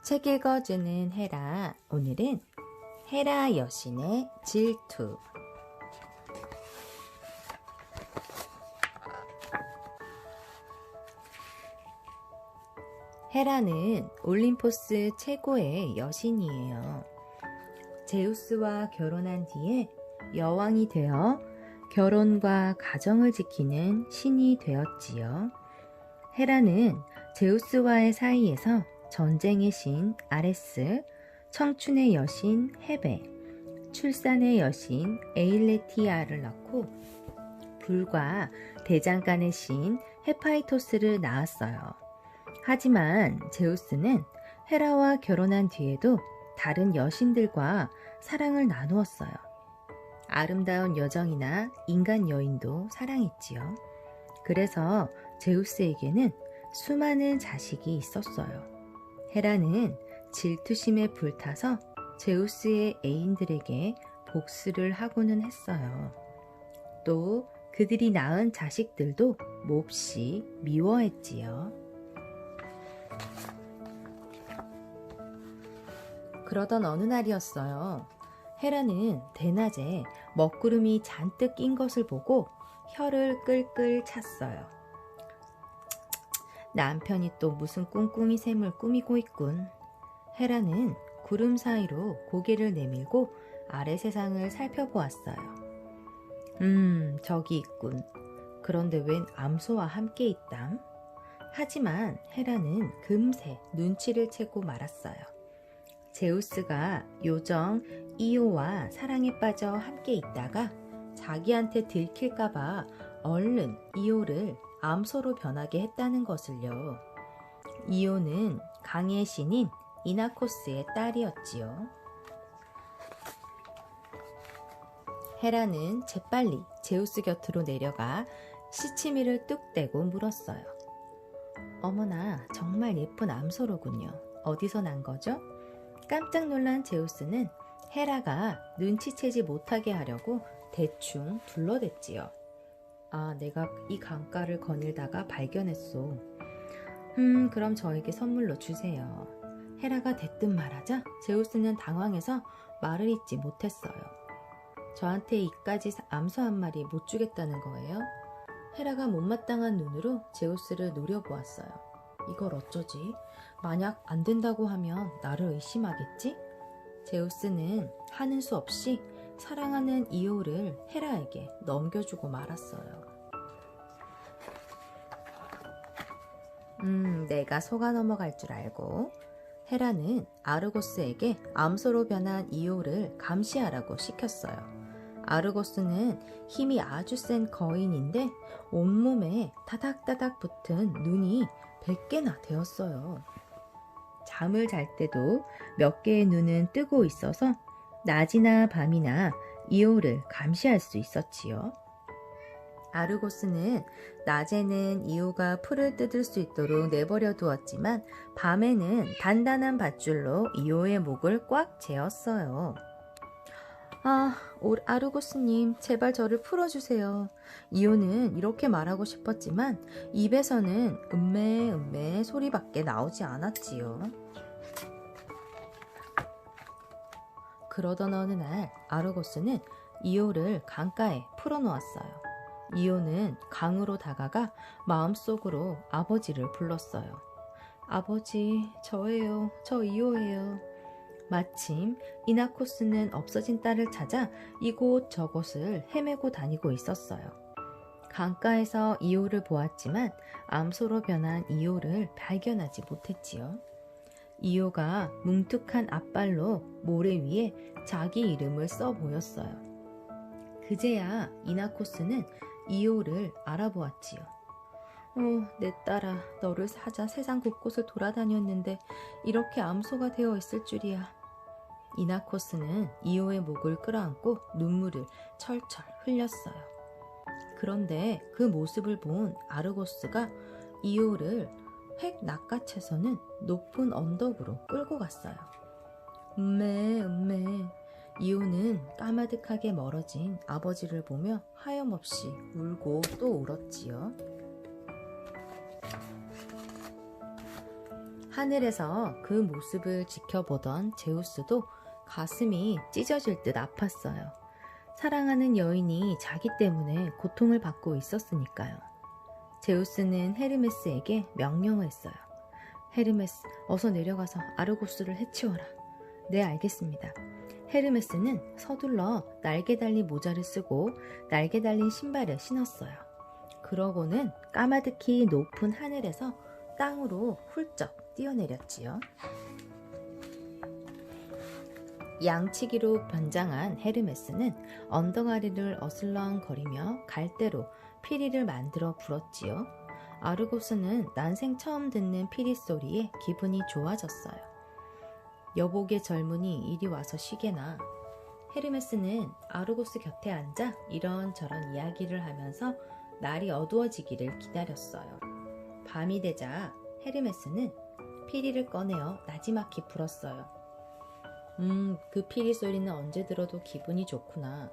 책 읽어주는 헤라. 오늘은 헤라 여신의 질투. 헤라는 올림포스 최고의 여신이에요. 제우스와 결혼한 뒤에 여왕이 되어 결혼과 가정을 지키는 신이 되었지요. 헤라는 제우스와의 사이에서 전쟁의 신 아레스, 청춘의 여신 헤베, 출산의 여신 에일레티아를 낳고 불과 대장간의 신 헤파이토스를 낳았어요. 하지만 제우스는 헤라와 결혼한 뒤에도 다른 여신들과 사랑을 나누었어요. 아름다운 여정이나 인간 여인도 사랑했지요. 그래서 제우스에게는 수많은 자식이 있었어요. 헤라는 질투심에 불타서 제우스의 애인들에게 복수를 하고는 했어요. 또 그들이 낳은 자식들도 몹시 미워했지요. 그러던 어느 날이었어요. 헤라는 대낮에 먹구름이 잔뜩 낀 것을 보고 혀를 끌끌 찼어요. 남편이 또 무슨 꿍꿍이 셈을 꾸미고 있군. 헤라는 구름 사이로 고개를 내밀고 아래 세상을 살펴보았어요. 저기 있군. 그런데 웬 암소와 함께 있담? 하지만 헤라는 금세 눈치를 채고 말았어요. 제우스가 요정 이오와 사랑에 빠져 함께 있다가 자기한테 들킬까봐 얼른 이오를 암소로 변하게 했다는 것을요. 이오는 강의 신인 이나코스의 딸이었지요. 헤라는 재빨리 제우스 곁으로 내려가 시치미를 뚝 떼고 물었어요. 어머나, 정말 예쁜 암소로군요. 어디서 난 거죠? 깜짝 놀란 제우스는 헤라가 눈치채지 못하게 하려고 대충 둘러댔지요. 내가 이 강가를 거닐다가 발견했소. 그럼 저에게 선물로 주세요. 헤라가 대뜸 말하자 제우스는 당황해서 말을 잇지 못했어요. 저한테 이까지 암소 한 마리 못 주겠다는 거예요? 헤라가 못마땅한 눈으로 제우스를 노려보았어요. 이걸 어쩌지? 만약 안 된다고 하면 나를 의심하겠지? 제우스는 하는 수 없이 사랑하는 이오를 헤라에게 넘겨주고 말았어요. 내가 속아 넘어갈 줄 알고 헤라는 아르고스에게 암소로 변한 이오를 감시하라고 시켰어요. 아르고스는 힘이 아주 센 거인인데 온몸에 다닥다닥 붙은 눈이 100개나 되었어요. 잠을 잘 때도 몇 개의 눈은 뜨고 있어서 낮이나 밤이나 이오를 감시할 수 있었지요. 아르고스는 낮에는 이오가 풀을 뜯을 수 있도록 내버려 두었지만 밤에는 단단한 밧줄로 이오의 목을 꽉 재었어요. 아르고스님, 제발 저를 풀어주세요. 이오는 이렇게 말하고 싶었지만 입에서는 음메 소리밖에 나오지 않았지요. 그러던 어느 날 아르고스는 이오를 강가에 풀어놓았어요. 이오는 강으로 다가가 마음속으로 아버지를 불렀어요. 아버지, 저예요. 저 이오예요. 마침 이나코스는 없어진 딸을 찾아 이곳저곳을 헤매고 다니고 있었어요. 강가에서 이오를 보았지만 암소로 변한 이오를 발견하지 못했지요. 이오가 뭉툭한 앞발로 모래 위에 자기 이름을 써 보였어요. 그제야 이나코스는 이오를 알아보았지요. 내 딸아, 너를 찾아 세상 곳곳을 돌아다녔는데 이렇게 암소가 되어 있을 줄이야. 이나코스는 이오의 목을 끌어안고 눈물을 철철 흘렸어요. 그런데 그 모습을 본 아르고스가 이오를 획 낚아채서는 높은 언덕으로 끌고 갔어요. 음메. 이오는 까마득하게 멀어진 아버지를 보며 하염없이 울고 또 울었지요. 하늘에서 그 모습을 지켜보던 제우스도 가슴이 찢어질 듯 아팠어요. 사랑하는 여인이 자기 때문에 고통을 받고 있었으니까요. 제우스는 헤르메스에게 명령을 했어요. 헤르메스, 어서 내려가서 아르고스를 해치워라. 네, 알겠습니다. 헤르메스는 서둘러 날개 달린 모자를 쓰고 날개 달린 신발을 신었어요. 그러고는 까마득히 높은 하늘에서 땅으로 훌쩍 뛰어내렸지요. 양치기로 변장한 헤르메스는 언덕 아래를 어슬렁거리며 갈대로 피리를 만들어 불었지요. 아르고스는 난생 처음 듣는 피리 소리에 기분이 좋아졌어요. 여복의 젊은이 이리 와서 쉬게나. 헤르메스는 아르고스 곁에 앉아 이런저런 이야기를 하면서 날이 어두워지기를 기다렸어요. 밤이 되자 헤르메스는 피리를 꺼내어 나지막히 불었어요. 그 피리 소리는 언제 들어도 기분이 좋구나.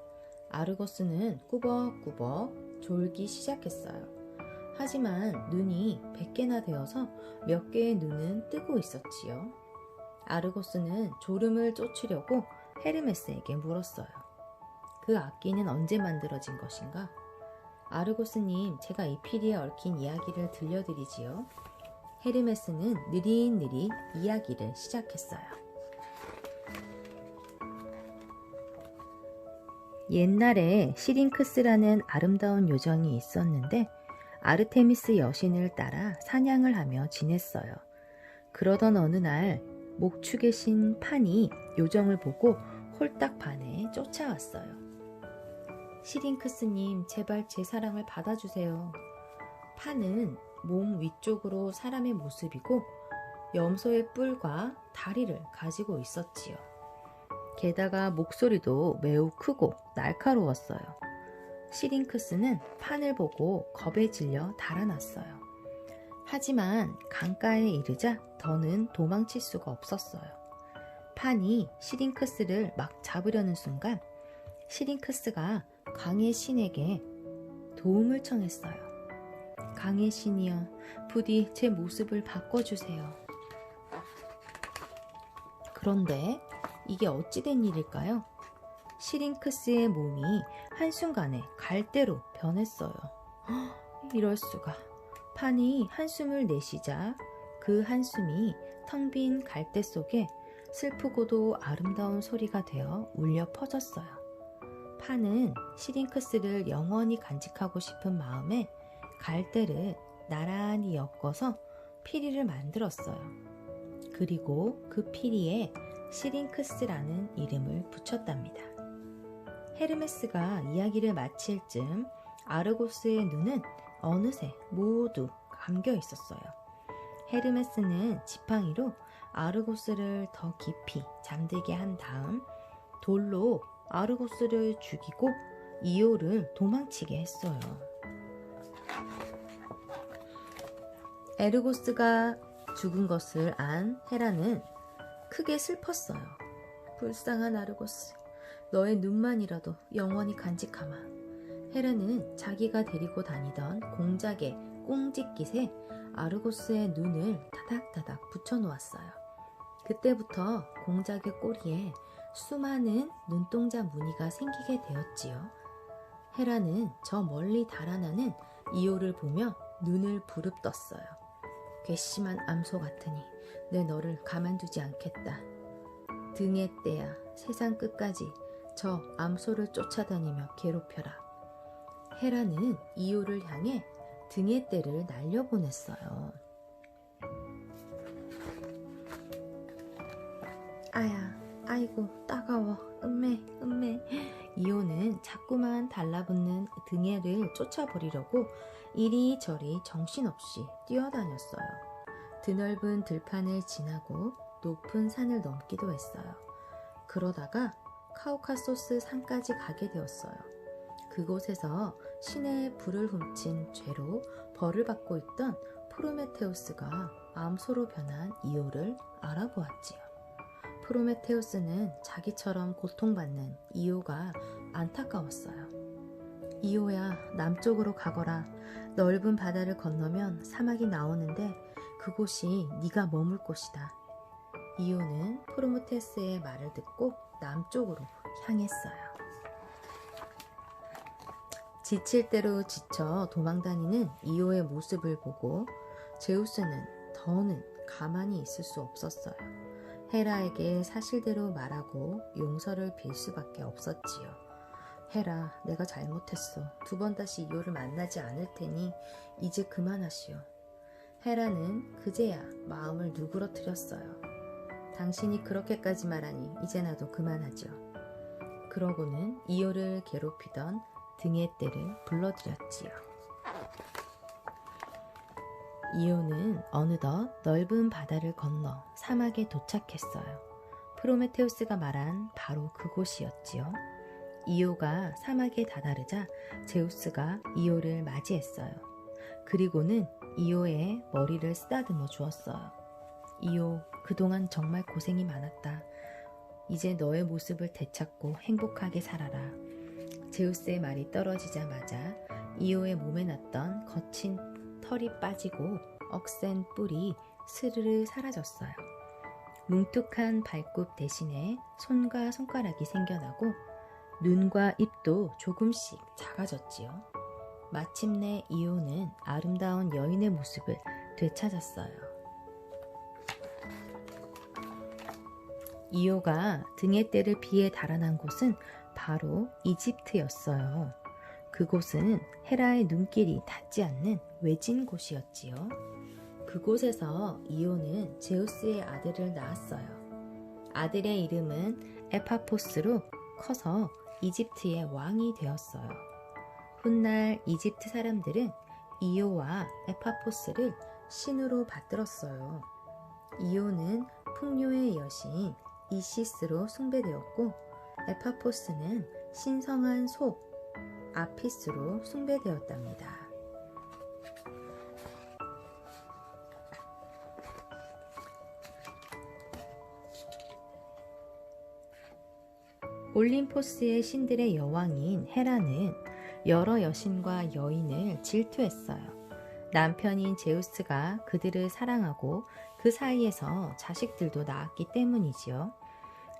아르고스는 꾸벅꾸벅 졸기 시작했어요. 하지만 눈이 100개나 되어서 몇 개의 눈은 뜨고 있었지요. 아르고스는 졸음을 쫓으려고 헤르메스에게 물었어요. 그 악기는 언제 만들어진 것인가? 아르고스님, 제가 이 피리에 얽힌 이야기를 들려드리지요. 헤르메스는 느릿느릿 이야기를 시작했어요. 옛날에 시링크스라는 아름다운 요정이 있었는데 아르테미스 여신을 따라 사냥을 하며 지냈어요. 그러던 어느 날 목축의 신 판이 요정을 보고 홀딱 반해 쫓아왔어요. 시링크스님, 제발 제 사랑을 받아주세요. 판은 몸 위쪽으로 사람의 모습이고 염소의 뿔과 다리를 가지고 있었지요. 게다가 목소리도 매우 크고 날카로웠어요. 시링크스는 판을 보고 겁에 질려 달아났어요. 하지만 강가에 이르자 더는 도망칠 수가 없었어요. 판이 시링크스를 막 잡으려는 순간 시링크스가 강의 신에게 도움을 청했어요. 강의 신이여, 부디 제 모습을 바꿔주세요. 그런데 이게 어찌된 일일까요? 시링크스의 몸이 한순간에 갈대로 변했어요. 이럴 수가. 판이 한숨을 내쉬자 그 한숨이 텅 빈 갈대 속에 슬프고도 아름다운 소리가 되어 울려 퍼졌어요. 판은 시링크스를 영원히 간직하고 싶은 마음에 갈대를 나란히 엮어서 피리를 만들었어요. 그리고 그 피리에 시링크스라는 이름을 붙였답니다. 헤르메스가 이야기를 마칠 즈음 아르고스의 눈은 어느새 모두 감겨 있었어요. 헤르메스는 지팡이로 아르고스를 더 깊이 잠들게 한 다음 돌로 아르고스를 죽이고 이오를 도망치게 했어요. 에르고스가 죽은 것을 안 헤라는 크게 슬펐어요. 불쌍한 아르고스, 너의 눈만이라도 영원히 간직하마. 헤라는 자기가 데리고 다니던 공작의 꽁짓깃에 아르고스의 눈을 타닥타닥 붙여놓았어요. 그때부터 공작의 꼬리에 수많은 눈동자 무늬가 생기게 되었지요. 헤라는 저 멀리 달아나는 이오를 보며 눈을 부릅떴어요. 괘씸한 암소 같으니 내 너를 가만두지 않겠다. 등의 떼야 세상 끝까지 저 암소를 쫓아다니며 괴롭혀라. 헤라는 이오를 향해 등의 떼를 날려보냈어요. 아야, 아이고 따가워, 음메. 이오는 자꾸만 달라붙는 등에를 쫓아버리려고 이리저리 정신없이 뛰어다녔어요. 드넓은 들판을 지나고 높은 산을 넘기도 했어요. 그러다가 카우카소스 산까지 가게 되었어요. 그곳에서 신의 불을 훔친 죄로 벌을 받고 있던 프로메테우스가 암소로 변한 이오를 알아보았지요. 프로메테우스는 자기처럼 고통받는 이오가 안타까웠어요. 이오야, 남쪽으로 가거라. 넓은 바다를 건너면 사막이 나오는데 그곳이 네가 머물 곳이다. 이오는 프로메테우스의 말을 듣고 남쪽으로 향했어요. 지칠 대로 지쳐 도망다니는 이오의 모습을 보고 제우스는 더는 가만히 있을 수 없었어요. 헤라에게 사실대로 말하고 용서를 빌 수밖에 없었지요. 헤라, 내가 잘못했어. 2번 다시 이오를 만나지 않을 테니 이제 그만하시오. 헤라는 그제야 마음을 누그러뜨렸어요. 당신이 그렇게까지 말하니 이제 나도 그만하죠. 그러고는 이오를 괴롭히던 등의 떼를 불러들였지요. 이오는 어느덧 넓은 바다를 건너 사막에 도착했어요. 프로메테우스가 말한 바로 그곳이었지요. 이오가 사막에 다다르자 제우스가 이오를 맞이했어요. 그리고는 이오의 머리를 쓰다듬어 주었어요. 이오, 그동안 정말 고생이 많았다. 이제 너의 모습을 되찾고 행복하게 살아라. 제우스의 말이 떨어지자마자 이오의 몸에 났던 거친 털이 빠지고 억센 뿔이 스르르 사라졌어요. 뭉툭한 발굽 대신에 손과 손가락이 생겨나고 눈과 입도 조금씩 작아졌지요. 마침내 이오는 아름다운 여인의 모습을 되찾았어요. 이오가 등의 떼를 비에 달아난 곳은 바로 이집트였어요. 그곳은 헤라의 눈길이 닿지 않는 외진 곳이었지요. 그곳에서 이오는 제우스의 아들을 낳았어요. 아들의 이름은 에파포스로 커서 이집트의 왕이 되었어요. 훗날 이집트 사람들은 이오와 에파포스를 신으로 받들었어요. 이오는 풍요의 여신 이시스로 숭배되었고 에파포스는 신성한 소 아피스로 숭배되었답니다. 올림포스의 신들의 여왕인 헤라는 여러 여신과 여인을 질투했어요. 남편인 제우스가 그들을 사랑하고 그 사이에서 자식들도 낳았기 때문이지요.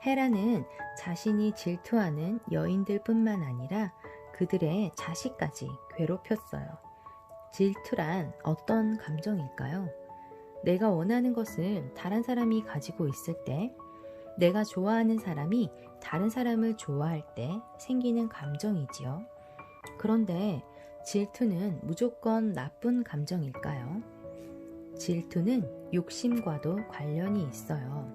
헤라는 자신이 질투하는 여인들뿐만 아니라 그들의 자식까지 괴롭혔어요. 질투란 어떤 감정일까요? 내가 원하는 것을 다른 사람이 가지고 있을 때, 내가 좋아하는 사람이 다른 사람을 좋아할 때 생기는 감정이지요. 그런데 질투는 무조건 나쁜 감정일까요? 질투는 욕심과도 관련이 있어요.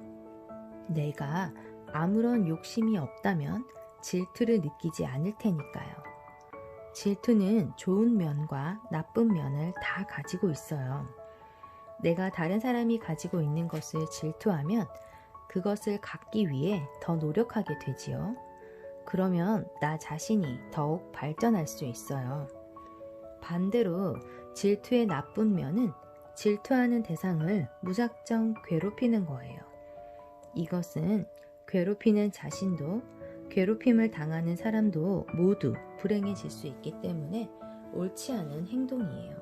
내가 아무런 욕심이 없다면 질투를 느끼지 않을 테니까요. 질투는 좋은 면과 나쁜 면을 다 가지고 있어요. 내가 다른 사람이 가지고 있는 것을 질투하면 그것을 갖기 위해 더 노력하게 되지요. 그러면 나 자신이 더욱 발전할 수 있어요. 반대로 질투의 나쁜 면은 질투하는 대상을 무작정 괴롭히는 거예요. 이것은 괴롭히는 자신도 괴롭힘을 당하는 사람도 모두 불행해질 수 있기 때문에 옳지 않은 행동이에요.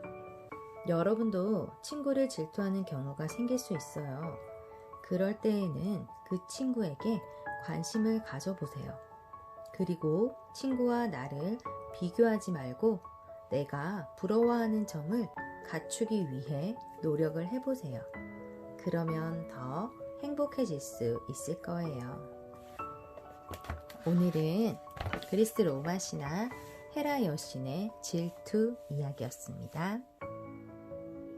여러분도 친구를 질투하는 경우가 생길 수 있어요. 그럴 때에는 그 친구에게 관심을 가져보세요. 그리고 친구와 나를 비교하지 말고 내가 부러워하는 점을 갖추기 위해 노력을 해보세요. 그러면 더 행복해질 수 있을 거예요. 오늘은 그리스 로마 신화 헤라 여신의 질투 이야기였습니다.